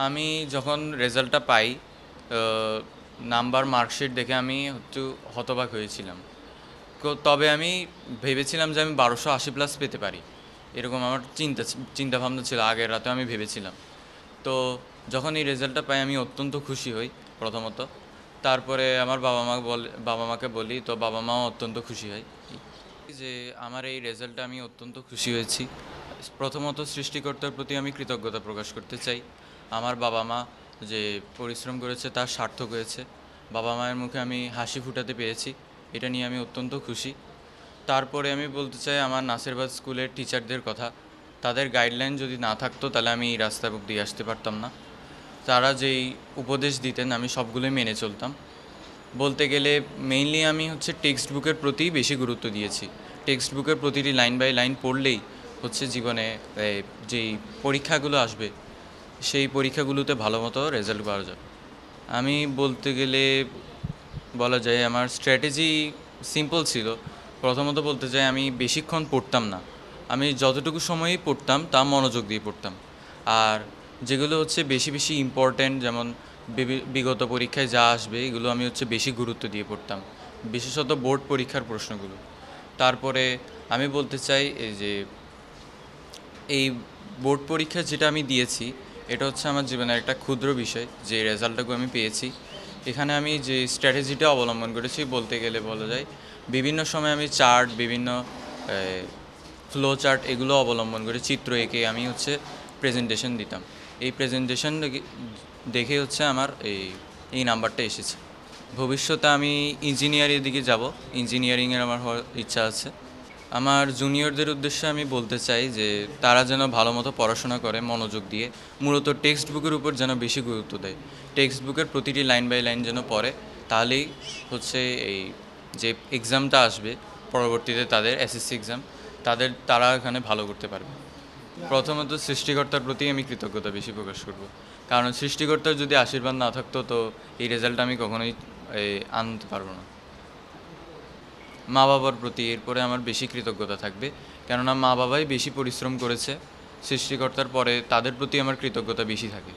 আমি যখন রেজাল্টটা পাই, নাম্বার মার্কশিট দেখে আমি একটু হতবাক হয়েছিলাম। তবে আমি ভেবেছিলাম যে আমি 1280+ পেতে পারি, এরকম আমার চিন্তাভাবনা ছিল। আগের রাতে আমি ভেবেছিলাম। তো যখন এই রেজাল্টটা পাই আমি অত্যন্ত খুশি হই প্রথমত। তারপরে আমার বাবা মাকে বলি, তো বাবা মাও অত্যন্ত খুশি হয় যে আমার এই রেজাল্টে আমি অত্যন্ত খুশি হয়েছি। প্রথমত সৃষ্টিকর্তার প্রতি আমি কৃতজ্ঞতা প্রকাশ করতে চাই। আমার বাবা মা যে পরিশ্রম করেছে তার সার্থক হয়েছে। বাবা মায়ের মুখে আমি হাসি ফুটাতে পেরেছি, এটা নিয়ে আমি অত্যন্ত খুশি। তারপরে আমি বলতে চাই আমার নাসিরবাদ স্কুলের টিচারদের কথা। তাদের গাইডলাইন যদি না থাকতো তাহলে আমি এই রাস্তা দিয়ে আসতে পারতাম না। তারা যেই উপদেশ দিতেন আমি সবগুলোই মেনে চলতাম। বলতে গেলে মেইনলি আমি টেক্সট বুকের প্রতি বেশি গুরুত্ব দিয়েছি। টেক্সট বুকের প্রতিটি লাইন বাই লাইন পড়লেই জীবনে যেই পরীক্ষাগুলো আসবে সেই পরীক্ষাগুলোতে ভালো মতো রেজাল্ট করা যাবে। আমি বলতে গেলে বলা যায় আমার স্ট্র্যাটেজি সিম্পল ছিল। প্রথমত বলতে চাই আমি বেশিক্ষণ পড়তাম না। আমি যতটুকু সময়ই পড়তাম তা মনোযোগ দিয়ে পড়তাম। আর যেগুলো বেশি বেশি ইম্পর্ট্যান্ট, যেমন বিগত পরীক্ষায় যা আসবে এগুলো আমি বেশি গুরুত্ব দিয়ে পড়তাম, বিশেষত বোর্ড পরীক্ষার প্রশ্নগুলো। তারপরে আমি বলতে চাই এই বোর্ড পরীক্ষা যেটা আমি দিয়েছি এটা আমার জীবনের একটা ক্ষুদ্র বিষয়, যে রেজাল্টটুকু আমি পেয়েছি। এখানে আমি যে স্ট্র্যাটেজিটা অবলম্বন করেছি বলতে গেলে বলা যায় বিভিন্ন সময় আমি চার্ট, বিভিন্ন ফ্লো চার্ট এগুলো অবলম্বন করে চিত্র এঁকে আমি প্রেজেন্টেশন দিতাম। এই প্রেজেন্টেশন দেখে আমার এই নাম্বারটা এসেছে। ভবিষ্যতে আমি ইঞ্জিনিয়ারিংয়ের দিকে যাব, ইঞ্জিনিয়ারিংয়ের আমার হওয়ার ইচ্ছা আছে। আমার জুনিয়রদের উদ্দেশ্যে আমি বলতে চাই যে তারা যেন ভালো মতো পড়াশোনা করে মনোযোগ দিয়ে, মূলত টেক্সট বুকের উপর যেন বেশি গুরুত্ব দেয়। টেক্সট বুকের প্রতিটি লাইন বাই লাইন যেন পড়ে, তাহলেই এই যে এক্সামটা আসবে পরবর্তীতে তাদের এসএসসি এক্সাম, তারা এখানে ভালো করতে পারবে। প্রথমত সৃষ্টিকর্তার প্রতি আমি কৃতজ্ঞতা বেশি প্রকাশ করব, কারণ সৃষ্টিকর্তার যদি আশীর্বাদ না থাকতো তো এই রেজাল্ট আমি কখনোই আনতে পারবো না। মা বাবার প্রতি এরপরে আমার বেশি কৃতজ্ঞতা থাকবে, কেননা মা বাবাই বেশি পরিশ্রম করেছে। সৃষ্টিকর্তার পরে তাদের প্রতি আমার কৃতজ্ঞতা বেশি থাকে।